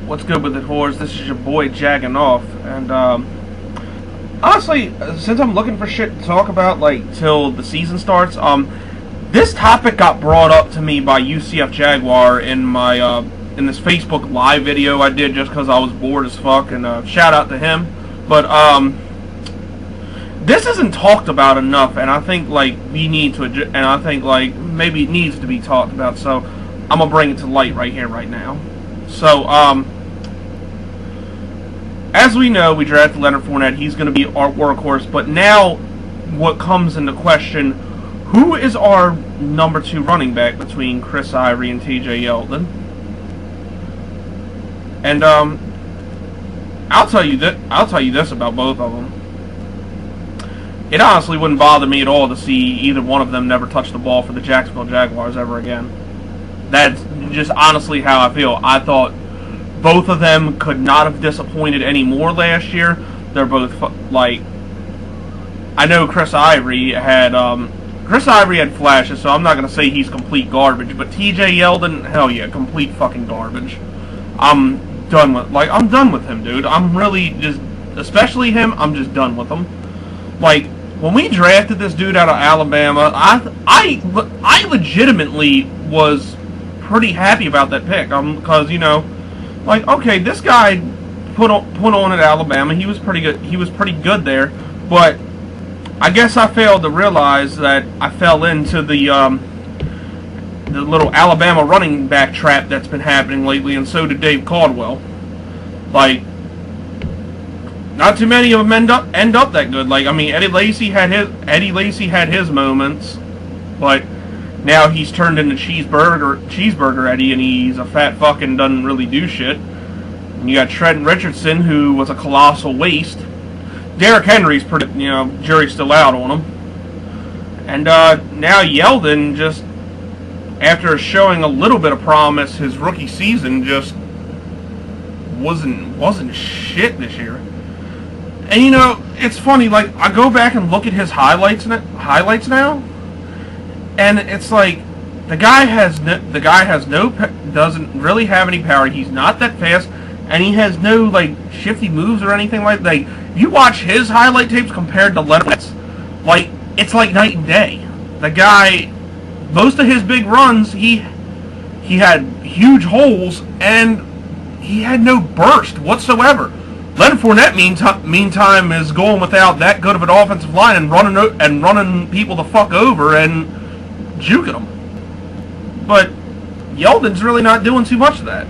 What's good with it, whores? This is your boy Jagging Off, and honestly, since I'm looking for shit to talk about, like, till the season starts, this topic got brought up to me by UCF Jaguar in my, in this Facebook Live video I did just because I was bored as fuck, and, shout out to him, but, this isn't talked about enough, and I think, like, we need to, and I think, like, maybe it needs to be talked about, so I'm gonna bring it to light right here, right now. So, as we know, we drafted Leonard Fournette. He's going to be our workhorse. But now, what comes into question, who is our number 2 running back between Chris Ivory and TJ Yeldon? And, I'll tell you this about both of them. It honestly wouldn't bother me at all to see either one of them never touch the ball for the Jacksonville Jaguars ever again. That's just honestly how I feel. I thought both of them could not have disappointed any more last year. They're both, like, I know Chris Ivory had flashes, so I'm not going to say he's complete garbage, but TJ Yeldon, hell yeah, complete fucking garbage. I'm done with him, dude. I'm really just, especially him, I'm just done with him. Like, when we drafted this dude out of Alabama, I legitimately was pretty happy about that pick, because, you know, like, okay, this guy put on at Alabama. He was pretty good. He was pretty good there, but I guess I failed to realize that I fell into the little Alabama running back trap that's been happening lately, and so did Dave Caldwell. Like, not too many of them end up that good. Like, I mean, Eddie Lacy had his moments, but now he's turned into cheeseburger Eddie, and he's a fat fuck and doesn't really do shit. And you got Trent Richardson, who was a colossal waste. Derrick Henry's pretty, you know, jury's still out on him. And now Yeldon, just after showing a little bit of promise his rookie season, just wasn't shit this year. And you know, it's funny. Like, I go back and look at his highlights now. And it's like the guy doesn't really have any power. He's not that fast, and he has no like shifty moves or anything like that. Like, you watch his highlight tapes compared to Leonard's, like, it's like night and day. The guy, most of his big runs, he had huge holes and he had no burst whatsoever. Leonard Fournette, meantime, is going without that good of an offensive line and running people the fuck over and juking them. But Yeldon's really not doing too much of that.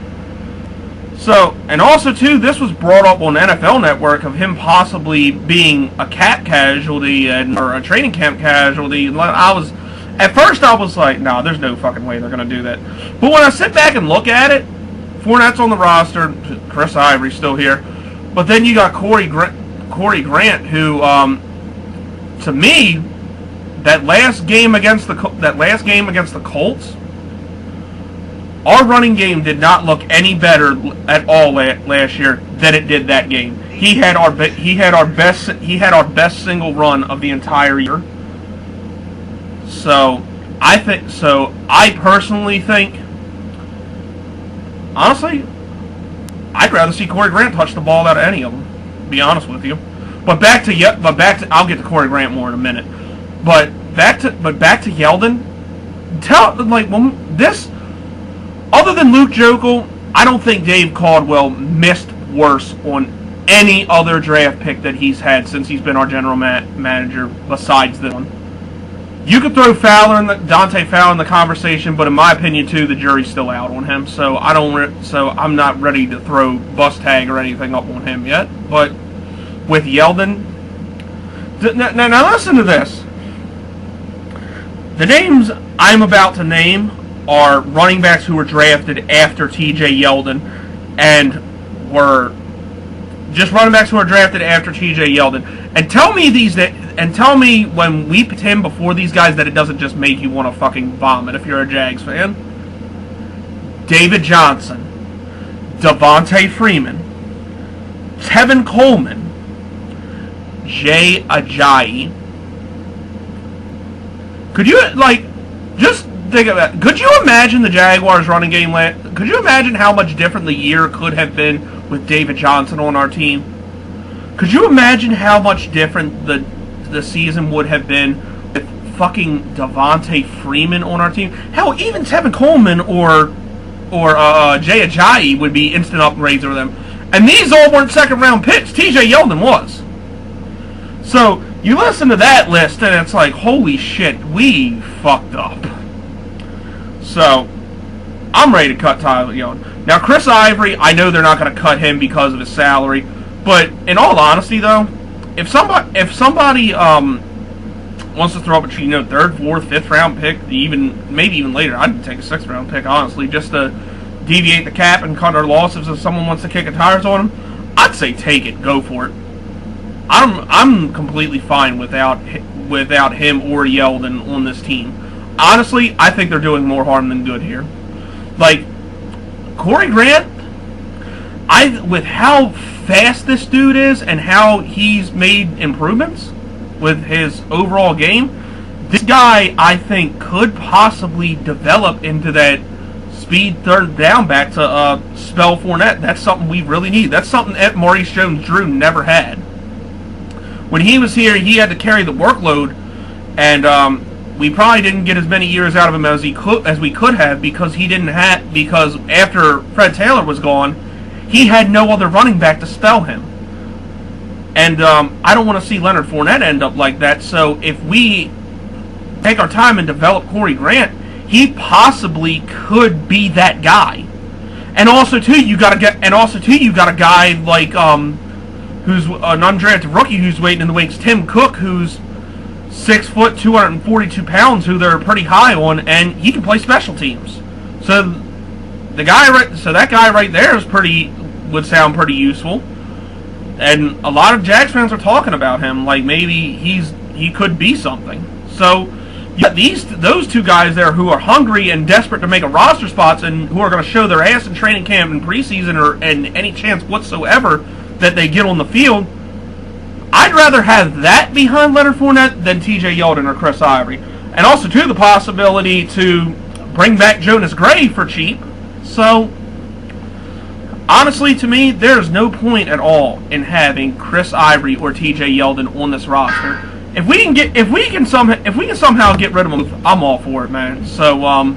So, and also too, this was brought up on NFL Network of him possibly being a cap casualty or a training camp casualty. At first I was like, nah, there's no fucking way they're gonna do that. But when I sit back and look at it, Fournette's on the roster, Chris Ivory's still here, but then you got Corey Grant, who, to me, that last game against the Colts, our running game did not look any better at all last year than it did that game. He had our best single run of the entire year. So I personally think, honestly, I'd rather see Corey Grant touch the ball out of any of them, to be honest with you. But back to I'll get to Corey Grant more in a minute. But back to Yeldon. Other than Luke Joeckel, I don't think Dave Caldwell missed worse on any other draft pick that he's had since he's been our general manager besides this one. You could throw Dante Fowler in the conversation, but in my opinion too, the jury's still out on him. So I'm not ready to throw bust tag or anything up on him yet. But with Yeldon, now listen to this. The names I'm about to name are running backs who were drafted after TJ Yeldon, and were just running backs who were drafted after TJ Yeldon. And tell me when we picked him before these guys that it doesn't just make you want to fucking vomit if you're a Jags fan. David Johnson, Devontae Freeman, Tevin Coleman, Jay Ajayi. Could you, like, just think of that. Could you imagine the Jaguars running game Could you imagine how much different the year could have been with David Johnson on our team? Could you imagine how much different the season would have been with fucking Devontae Freeman on our team? Hell, even Tevin Coleman or Jay Ajayi would be instant upgrades over them. And these all weren't second-round picks. TJ Yeldon was. So, you listen to that list, and it's like, holy shit, we fucked up. So, I'm ready to cut Tyler Yeldon. Now, Chris Ivory, I know they're not going to cut him because of his salary. But, in all honesty, though, if somebody wants to throw up a third, fourth, fifth-round pick, maybe even later, I'd take a sixth-round pick, honestly, just to deviate the cap and cut our losses if someone wants to kick the tires on him, I'd say take it, go for it. I'm completely fine without him or Yeldon on this team. Honestly, I think they're doing more harm than good here. Like, Corey Grant, with how fast this dude is and how he's made improvements with his overall game, this guy, I think, could possibly develop into that speed third down back to spell Fournette. That's something we really need. That's something that Maurice Jones-Drew never had. When he was here, he had to carry the workload, and we probably didn't get as many years out of him as we could have because after Fred Taylor was gone, he had no other running back to spell him. And I don't want to see Leonard Fournette end up like that. So if we take our time and develop Corey Grant, he possibly could be that guy. And also too, you got a guy like who's an undrafted rookie who's waiting in the wings, Tim Cook, who's 6 foot, 242 pounds, who they're pretty high on, and he can play special teams. So that guy right there would sound pretty useful. And a lot of Jags fans are talking about him, like maybe he could be something. So you got those two guys there who are hungry and desperate to make a roster spots and who are going to show their ass in training camp and preseason and any chance whatsoever that they get on the field. I'd rather have that behind Leonard Fournette than TJ Yeldon or Chris Ivory. And also, too, the possibility to bring back Jonas Gray for cheap. So, honestly, to me, there's no point at all in having Chris Ivory or TJ Yeldon on this roster. If we can somehow get rid of them, I'm all for it, man. So,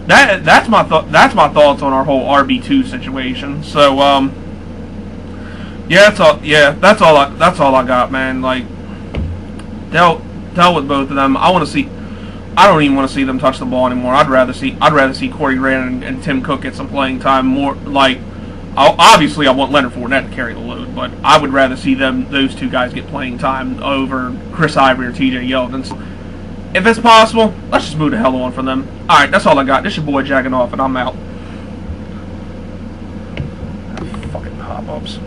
that's my thoughts on our whole RB2 situation. So, yeah, that's all I got, man. Like, dealt with both of them. I don't even want to see them touch the ball anymore. I'd rather see Corey Grant and Tim Cook get some playing time. More like, obviously I want Leonard Fournette to carry the load, but I would rather see those two guys get playing time over Chris Ivory or TJ Yeldon. So if it's possible, let's just move the hell on from them. All right, that's all I got. This your boy jacking off, and I'm out. Fucking pop-ups.